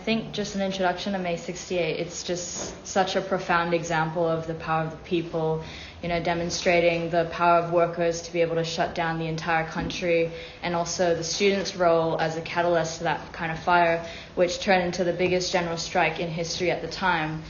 think just an introduction to May 68, it's just such a profound example of the power of the people, demonstrating the power of workers to be able to shut down the entire country, and also the students' role as a catalyst to that kind of fire, which turned into the biggest general strike in history at the time.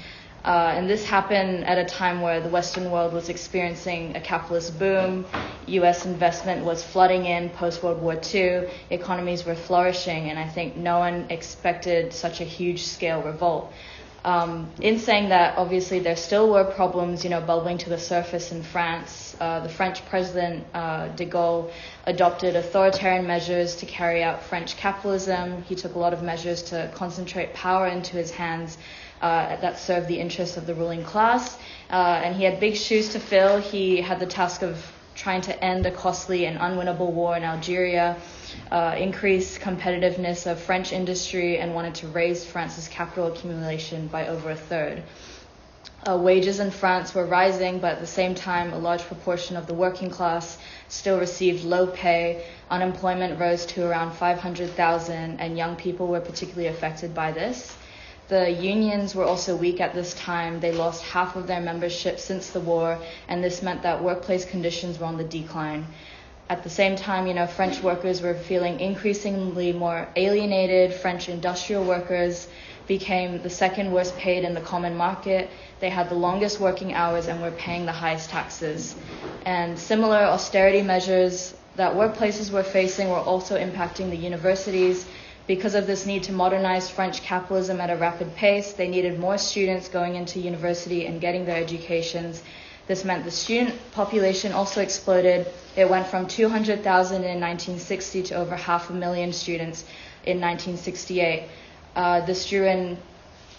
And this happened at a time where the Western world was experiencing a capitalist boom, U.S. investment was flooding in post-World War II, economies were flourishing, and I think no one expected such a huge-scale revolt. In saying that, obviously there still were problems, bubbling to the surface in France. The French president, de Gaulle, adopted authoritarian measures to carry out French capitalism. He took a lot of measures to concentrate power into his hands that served the interests of the ruling class. And he had big shoes to fill. He had the task of trying to end a costly and unwinnable war in Algeria, increase competitiveness of French industry, and wanted to raise France's capital accumulation by over a third. Wages in France were rising, but at the same time, a large proportion of the working class still received low pay. Unemployment rose to around 500,000, and young people were particularly affected by this. The unions were also weak at this time. They lost half of their membership since the war, and this meant that workplace conditions were on the decline. At the same time, French workers were feeling increasingly more alienated. French industrial workers became the second worst paid in the common market. They had the longest working hours and were paying the highest taxes. And similar austerity measures that workplaces were facing were also impacting the universities. Because of this need to modernize French capitalism at a rapid pace, they needed more students going into university and getting their educations. This meant the student population also exploded. It went from 200,000 in 1960 to over 500,000 students in 1968. This drew in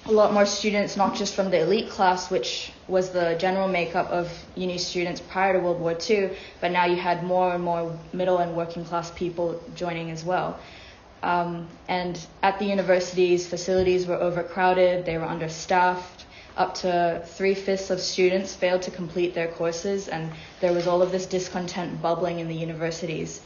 a lot more students, not just from the elite class, which was the general makeup of uni students prior to World War II, but now you had more and more middle and working class people joining as well. And at the universities, facilities were overcrowded, they were understaffed. Up to 3/5 of students failed to complete their courses, and there was all of this discontent bubbling in the universities.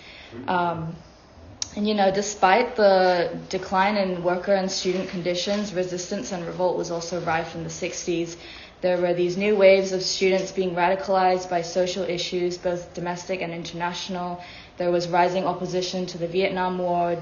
Despite the decline in worker and student conditions, resistance and revolt was also rife in the 60s. There were these new waves of students being radicalized by social issues, both domestic and international. There was rising opposition to the Vietnam War,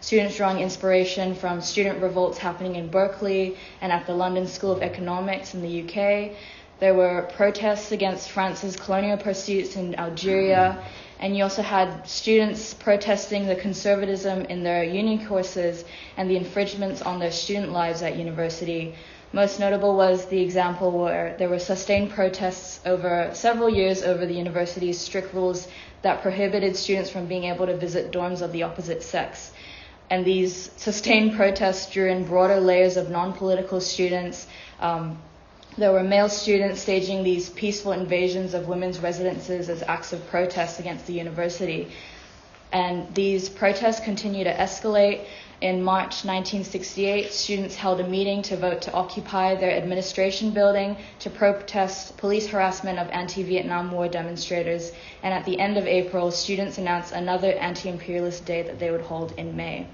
students drawing inspiration from student revolts happening in Berkeley and at the London School of Economics in the UK. There were protests against France's colonial pursuits in Algeria, and you also had students protesting the conservatism in their uni courses and the infringements on their student lives at university. Most notable was the example where there were sustained protests over several years over the university's strict rules that prohibited students from being able to visit dorms of the opposite sex. And these sustained protests drew in broader layers of non-political students. There were male students staging these peaceful invasions of women's residences as acts of protest against the university. And these protests continue to escalate. In March 1968, students held a meeting to vote to occupy their administration building to protest police harassment of anti-Vietnam War demonstrators. And at the end of April, students announced another anti-imperialist day that they would hold in May.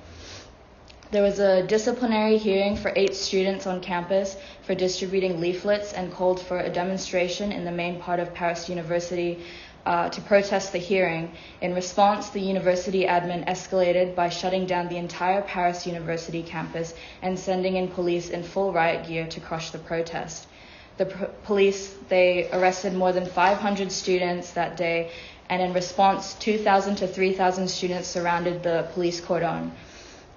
There was a disciplinary hearing for 8 students on campus for distributing leaflets and called for a demonstration in the main part of Paris University to protest the hearing. In response, the university admin escalated by shutting down the entire Paris University campus and sending in police in full riot gear to crush the protest. The police, they arrested more than 500 students that day, and in response, 2,000 to 3,000 students surrounded the police cordon.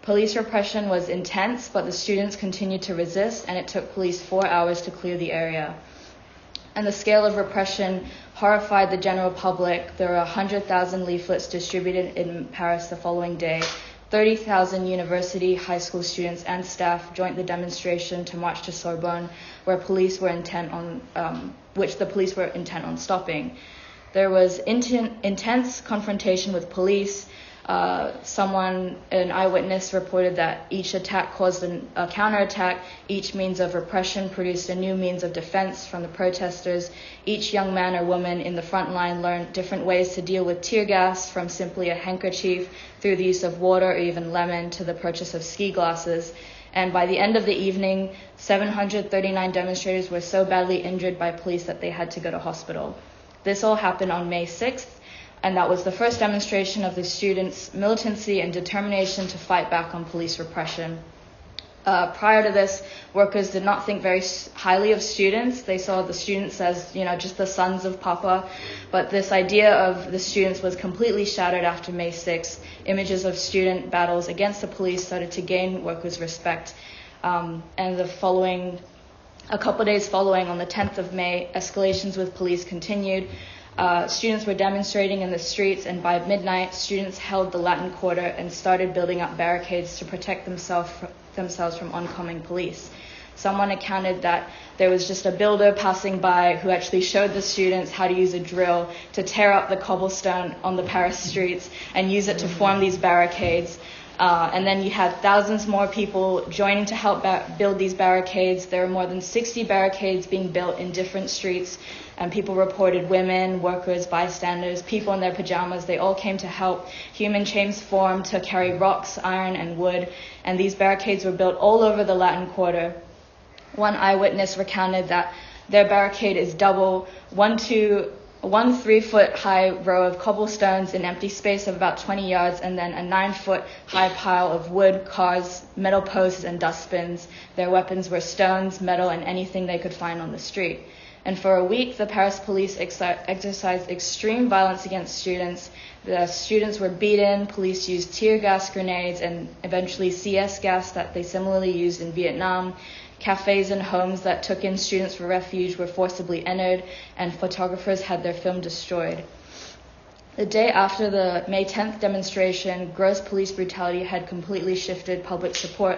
Police repression was intense, but the students continued to resist, and it took police 4 hours to clear the area. And the scale of repression horrified the general public. There were 100,000 leaflets distributed in Paris the following day. 30,000 university, high school students, and staff joined the demonstration to march to Sorbonne, where the police were intent on stopping. There was intense confrontation with police. An eyewitness reported that each attack caused a counterattack. Each means of repression produced a new means of defense from the protesters. Each young man or woman in the front line learned different ways to deal with tear gas, from simply a handkerchief through the use of water or even lemon to the purchase of ski glasses. And by the end of the evening, 739 demonstrators were so badly injured by police that they had to go to hospital. This all happened on May 6th, and that was the first demonstration of the students' militancy and determination to fight back on police repression. Prior to this, workers did not think very highly of students. They saw the students as, just the sons of Papa. But this idea of the students was completely shattered after May 6th. Images of student battles against the police started to gain workers' respect. And a couple days following, on the 10th of May, escalations with police continued. Students were demonstrating in the streets, and by midnight, students held the Latin Quarter and started building up barricades to protect themselves from oncoming police. Someone accounted that there was just a builder passing by who actually showed the students how to use a drill to tear up the cobblestone on the Paris streets and use it to form these barricades. And then you had thousands more people joining to help build these barricades. There were more than 60 barricades being built in different streets, and people reported women, workers, bystanders, people in their pajamas. They all came to help. Human chains formed to carry rocks, iron, and wood, and these barricades were built all over the Latin Quarter. One eyewitness recounted that their barricade is double, one 3-foot high row of cobblestones in empty space of about 20 yards, and then a 9-foot high pile of wood, cars, metal posts, and dustbins. Their weapons were stones, metal, and anything they could find on the street. And for a week, the Paris police exercised extreme violence against students. The students were beaten, police used tear gas grenades, and eventually CS gas that they similarly used in Vietnam. Cafes and homes that took in students for refuge were forcibly entered, and photographers had their film destroyed. The day after the May 10th demonstration, gross police brutality had completely shifted public support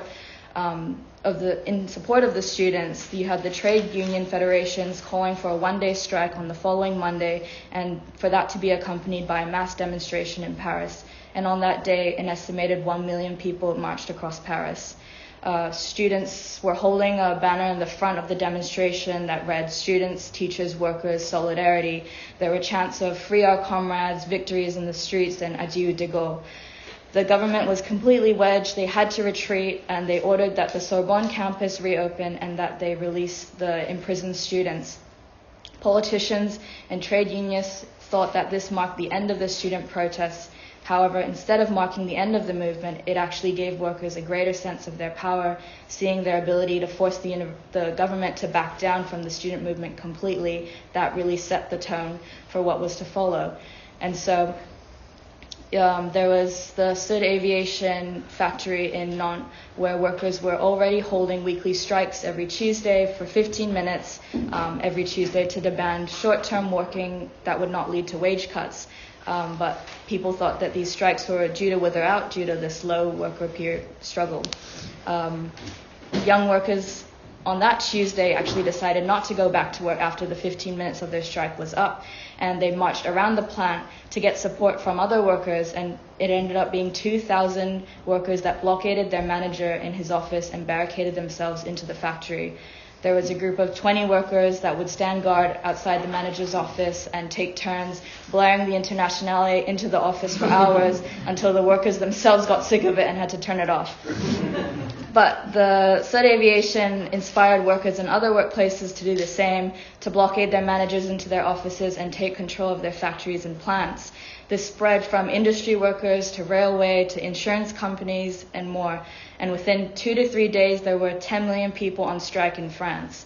in support of the students. You had the trade union federations calling for a one-day strike on the following Monday, and for that to be accompanied by a mass demonstration in Paris. And on that day, an estimated 1 million people marched across Paris. Students were holding a banner in the front of the demonstration that read, "Students, Teachers, Workers, Solidarity." There were chants of "Free our comrades," "Victories in the streets," and "Adieu de Gaulle." The government was completely wedged. They had to retreat, and they ordered that the Sorbonne campus reopen and that they release the imprisoned students. Politicians and trade unions thought that this marked the end of the student protests. However, instead of marking the end of the movement, it actually gave workers a greater sense of their power, seeing their ability to force the government to back down from the student movement completely. That really set the tone for what was to follow. And so there was the Sud Aviation factory in Nantes, where workers were already holding weekly strikes every Tuesday for 15 minutes every Tuesday to demand short-term working that would not lead to wage cuts. But people thought that these strikes were due to wither out due to this low worker period struggle. Young workers on that Tuesday actually decided not to go back to work after the 15 minutes of their strike was up, and they marched around the plant to get support from other workers, and it ended up being 2,000 workers that blockaded their manager in his office and barricaded themselves into the factory. There was a group of 20 workers that would stand guard outside the manager's office and take turns blaring the Internationale into the office for hours until the workers themselves got sick of it and had to turn it off. But the Sud Aviation inspired workers in other workplaces to do the same, to blockade their managers into their offices and take control of their factories and plants. This spread from industry workers to railway to insurance companies and more. And within 2 to 3 days, there were 10 million people on strike in France.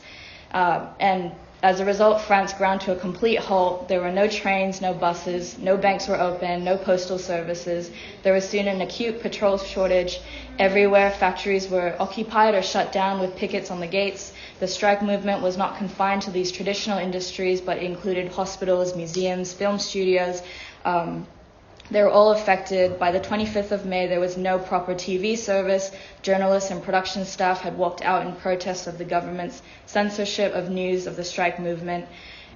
And as a result, France ground to a complete halt. There were no trains, no buses, no banks were open, no postal services. There was soon an acute petrol shortage. Everywhere, factories were occupied or shut down with pickets on the gates. The strike movement was not confined to these traditional industries, but included hospitals, museums, film studios. They were all affected. By the 25th of May, there was no proper TV service. Journalists and production staff had walked out in protest of the government's censorship of news of the strike movement.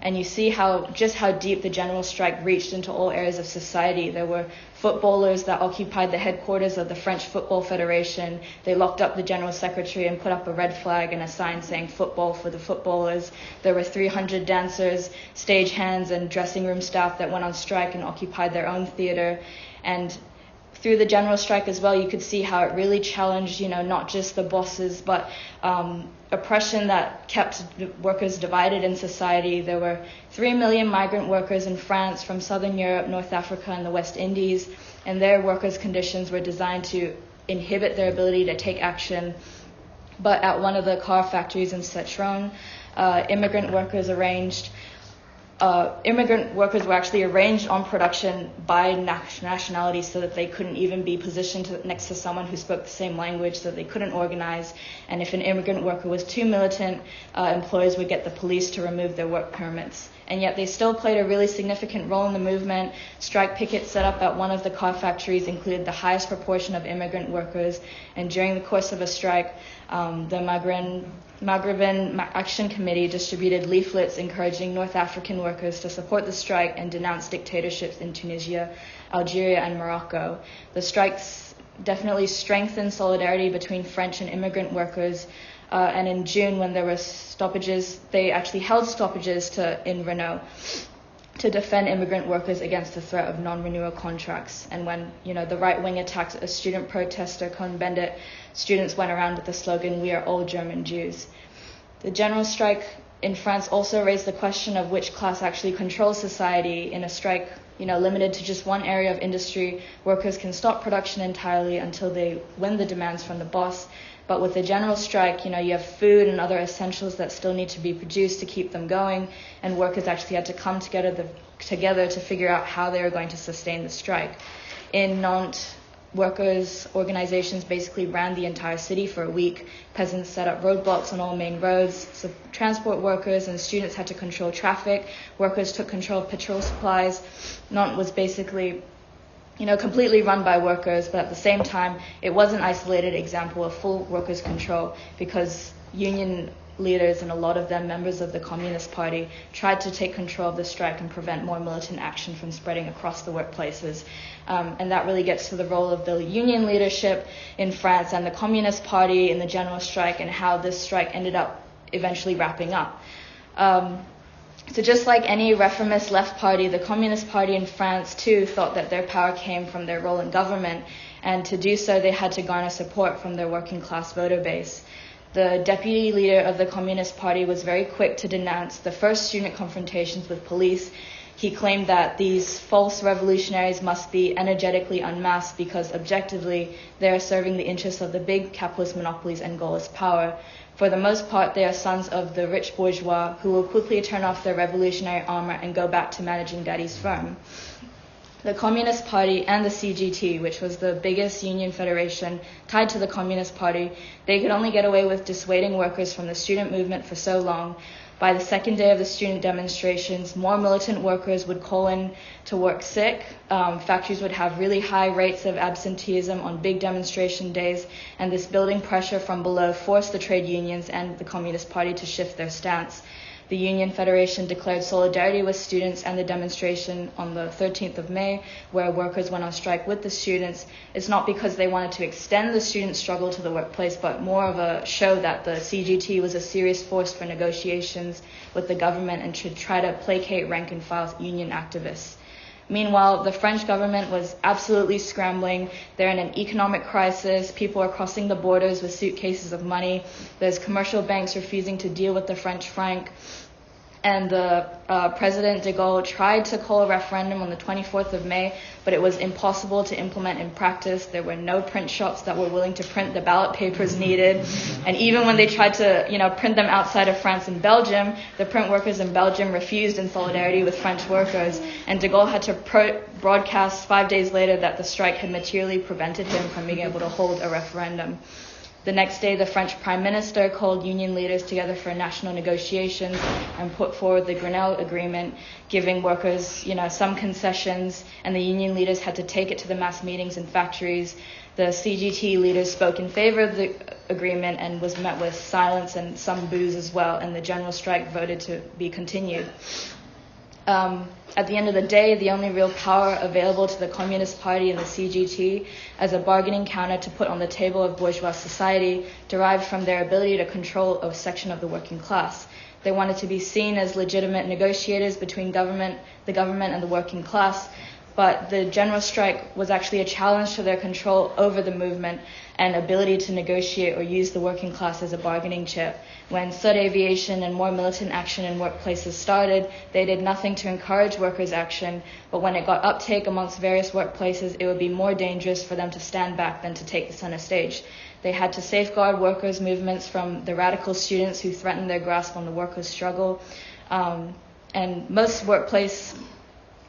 And you see just how deep the general strike reached into all areas of society. There were footballers that occupied the headquarters of the French Football Federation. They locked up the general secretary and put up a red flag and a sign saying "football for the footballers." There were 300 dancers, stagehands, and dressing room staff that went on strike and occupied their own theater. And through the general strike as well, you could see how it really challenged, not just the bosses, but oppression that kept workers divided in society. There were 3 million migrant workers in France from Southern Europe, North Africa, and the West Indies, and their workers' conditions were designed to inhibit their ability to take action. But at one of the car factories in Citron, immigrant workers were actually arranged on production by nationality so that they couldn't even be positioned next to someone who spoke the same language, so they couldn't organize. And if an immigrant worker was too militant, employers would get the police to remove their work permits. And yet they still played a really significant role in the movement. Strike pickets set up at one of the car factories included the highest proportion of immigrant workers. And during the course of a strike, the Maghreb Action Committee distributed leaflets encouraging North African workers to support the strike and denounce dictatorships in Tunisia, Algeria, and Morocco. The strikes definitely strengthened solidarity between French and immigrant workers. And in June, when there were stoppages, they actually held stoppages in Renault to defend immigrant workers against the threat of non-renewal contracts. And when the right wing attacked a student protester, Cohn-Bendit, students went around with the slogan, "We are all German Jews." The general strike in France also raised the question of which class actually controls society. In a strike, limited to just one area of industry, workers can stop production entirely until they win the demands from the boss. But with the general strike, you have food and other essentials that still need to be produced to keep them going, and workers actually had to come together to figure out how they were going to sustain the strike. In Nantes, workers' organizations basically ran the entire city for a week. Peasants set up roadblocks on all main roads. So transport workers and students had to control traffic. Workers took control of petrol supplies. Nantes was basically completely run by workers, but at the same time, it was an isolated example of full workers' control because union leaders, and a lot of them members of the Communist Party, tried to take control of the strike and prevent more militant action from spreading across the workplaces. And that really gets to the role of the union leadership in France and the Communist Party in the general strike and how this strike ended up eventually wrapping up. So just like any reformist left party, the Communist Party in France too thought that their power came from their role in government, and to do so they had to garner support from their working class voter base. The deputy leader of the Communist Party was very quick to denounce the first student confrontations with police. He claimed that these false revolutionaries must be energetically unmasked because objectively they are serving the interests of the big capitalist monopolies and Gaullist power. For the most part, they are sons of the rich bourgeois who will quickly turn off their revolutionary armor and go back to managing daddy's firm. The Communist Party and the CGT, which was the biggest union federation tied to the Communist Party, they could only get away with dissuading workers from the student movement for so long. By the second day of the student demonstrations, more militant workers would call in to work sick. Factories would have really high rates of absenteeism on big demonstration days, and this building pressure from below forced the trade unions and the Communist Party to shift their stance. The Union Federation declared solidarity with students and the demonstration on the 13th of May, where workers went on strike with the students. It's not because they wanted to extend the student struggle to the workplace, but more of a show that the CGT was a serious force for negotiations with the government and should try to placate rank-and-file union activists. Meanwhile, the French government was absolutely scrambling. They're in an economic crisis. People are crossing the borders with suitcases of money. There's commercial banks refusing to deal with the French franc. And the President de Gaulle tried to call a referendum on the 24th of May, but it was impossible to implement in practice. There were no print shops that were willing to print the ballot papers needed. And even when they tried to, print them outside of France and Belgium, the print workers in Belgium refused in solidarity with French workers. And de Gaulle had to broadcast 5 days later that the strike had materially prevented him from being able to hold a referendum. The next day, the French Prime Minister called union leaders together for national negotiations and put forward the Grenelle Agreement, giving workers, some concessions, and the union leaders had to take it to the mass meetings in factories. The CGT leaders spoke in favor of the agreement and was met with silence and some boos as well, and the general strike voted to be continued. At the end of the day, the only real power available to the Communist Party and the CGT as a bargaining counter to put on the table of bourgeois society derived from their ability to control a section of the working class. They wanted to be seen as legitimate negotiators between the government and the working class, but the general strike was actually a challenge to their control over the movement and ability to negotiate or use the working class as a bargaining chip. When third aviation and more militant action in workplaces started, they did nothing to encourage workers' action, but when it got uptake amongst various workplaces, it would be more dangerous for them to stand back than to take the center stage. They had to safeguard workers' movements from the radical students who threatened their grasp on the workers' struggle. And most workplaces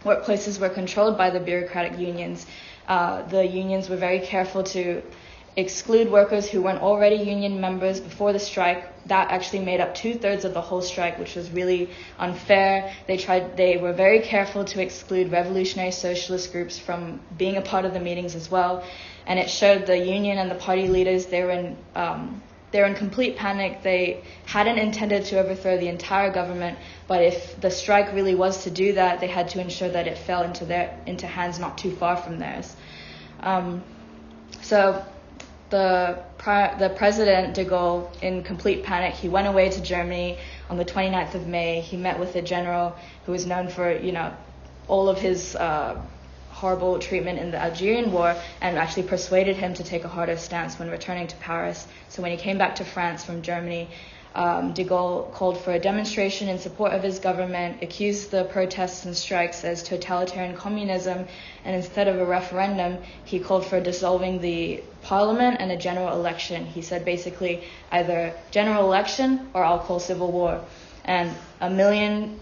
were controlled by the bureaucratic unions. The unions were very careful to exclude workers who weren't already union members before the strike. That actually made up 2/3 of the whole strike, which was really unfair. They were very careful to exclude revolutionary socialist groups from being a part of the meetings as well. And it showed the union and the party leaders, they were in complete panic. They hadn't intended to overthrow the entire government, but if the strike really was to do that, they had to ensure that it fell into hands not too far from theirs. So the President de Gaulle, in complete panic, he went away to Germany on the 29th of May. He met with a general who was known for, all of his horrible treatment in the Algerian War, and actually persuaded him to take a harder stance when returning to Paris. So when he came back to France from Germany, de Gaulle called for a demonstration in support of his government, accused the protests and strikes as totalitarian communism, and instead of a referendum, he called for dissolving the parliament and a general election. He said basically either general election or I'll call civil war. And 1 million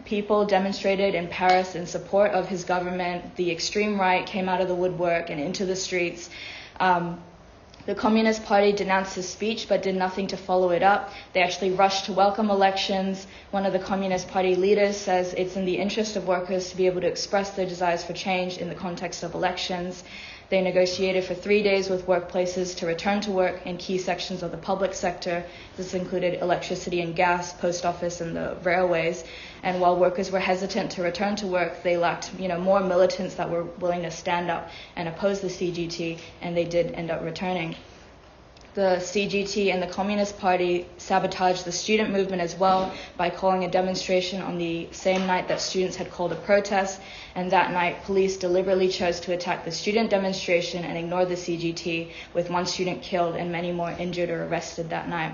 people demonstrated in Paris in support of his government. The extreme right came out of the woodwork and into the streets. The Communist Party denounced his speech but did nothing to follow it up. They actually rushed to welcome elections. One of the Communist Party leaders says it's in the interest of workers to be able to express their desires for change in the context of elections. They negotiated for 3 days with workplaces to return to work in key sections of the public sector. This included electricity and gas, post office, and the railways. And while workers were hesitant to return to work, they lacked, more militants that were willing to stand up and oppose the CGT, and they did end up returning. The CGT and the Communist Party sabotaged the student movement as well by calling a demonstration on the same night that students had called a protest, and that night police deliberately chose to attack the student demonstration and ignore the CGT, with one student killed and many more injured or arrested that night.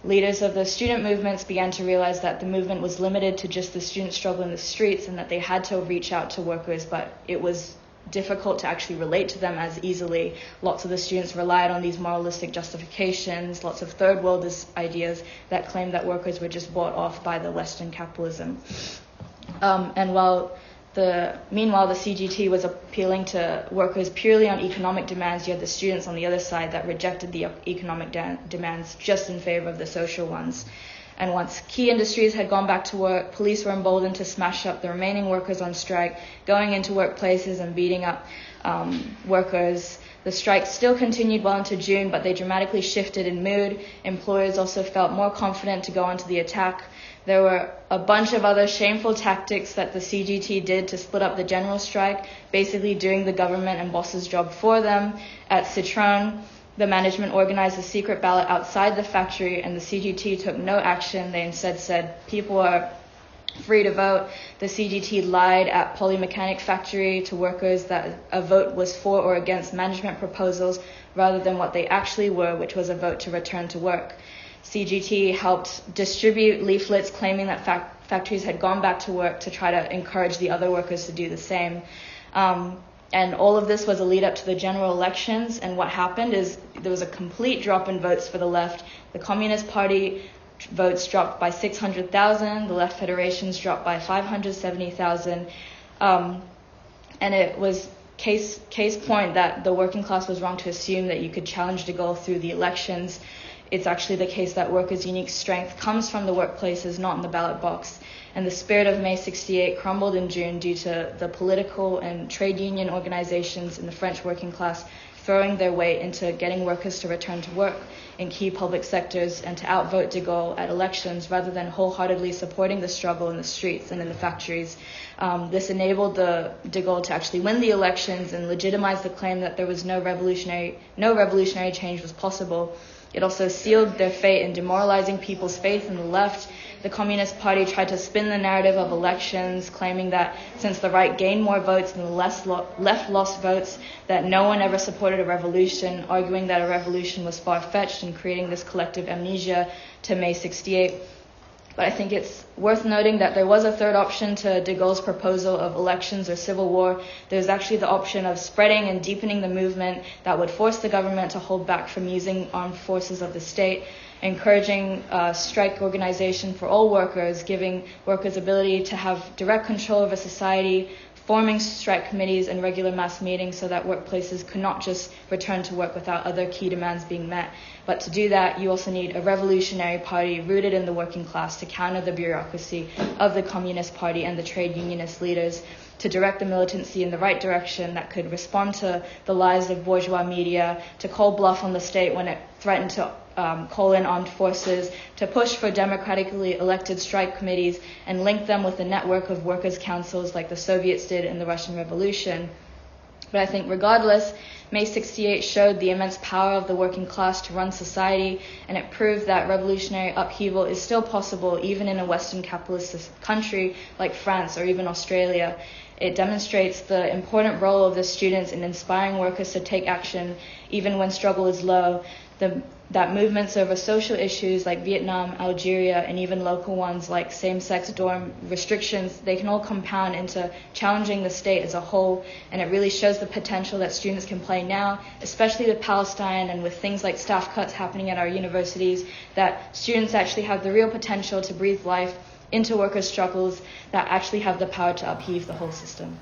Leaders of the student movements began to realize that the movement was limited to just the student struggle in the streets and that they had to reach out to workers, but it was difficult to actually relate to them as easily. Lots of the students relied on these moralistic justifications, lots of third world ideas that claimed that workers were just bought off by the Western capitalism. Meanwhile, the CGT was appealing to workers purely on economic demands. You had the students on the other side that rejected the economic demands just in favor of the social ones. And once key industries had gone back to work, police were emboldened to smash up the remaining workers on strike, going into workplaces and beating up workers. The strike still continued well into June, but they dramatically shifted in mood. Employers also felt more confident to go onto the attack. There were a bunch of other shameful tactics that the CGT did to split up the general strike, basically doing the government and bosses' job for them. At Citroën, the management organized a secret ballot outside the factory, and the CGT took no action. They instead said people are free to vote. The CGT lied at Polymechanic factory to workers that a vote was for or against management proposals rather than what they actually were, which was a vote to return to work. CGT helped distribute leaflets claiming that factories had gone back to work to try to encourage the other workers to do the same. And all of this was a lead up to the general elections. And what happened is there was a complete drop in votes for the left. The Communist Party votes dropped by 600,000. The Left Federations dropped by 570,000. And it was case point that the working class was wrong to assume that you could challenge de Gaulle through the elections. It's actually the case that workers' unique strength comes from the workplaces, not in the ballot box. And the spirit of May 68 crumbled in June due to the political and trade union organizations in the French working class throwing their weight into getting workers to return to work in key public sectors and to outvote de Gaulle at elections rather than wholeheartedly supporting the struggle in the streets and in the factories. This enabled de Gaulle to actually win the elections and legitimize the claim that there was no revolutionary change was possible. It also sealed their fate in demoralizing people's faith in the left. The Communist Party tried to spin the narrative of elections, claiming that since the right gained more votes and the left lost votes, that no one ever supported a revolution, arguing that a revolution was far-fetched and creating this collective amnesia to May 68. But I think it's worth noting that there was a third option to de Gaulle's proposal of elections or civil war. There's actually the option of spreading and deepening the movement that would force the government to hold back from using armed forces of the state, encouraging strike organization for all workers, giving workers ability to have direct control over society, forming strike committees and regular mass meetings so that workplaces could not just return to work without other key demands being met. But to do that, you also need a revolutionary party rooted in the working class to counter the bureaucracy of the Communist Party and the trade unionist leaders, to direct the militancy in the right direction that could respond to the lies of bourgeois media, to call bluff on the state when it threatened to call in armed forces, to push for democratically elected strike committees and link them with a network of workers' councils like the Soviets did in the Russian Revolution. But I think regardless, May 68 showed the immense power of the working class to run society, and it proved that revolutionary upheaval is still possible even in a Western capitalist country like France or even Australia. It demonstrates the important role of the students in inspiring workers to take action even when struggle is low, that movements over social issues like Vietnam, Algeria, and even local ones like same-sex dorm restrictions, they can all compound into challenging the state as a whole, and it really shows the potential that students can play now, especially with Palestine and with things like staff cuts happening at our universities, that students actually have the real potential to breathe life into workers' struggles that actually have the power to upheave the whole system.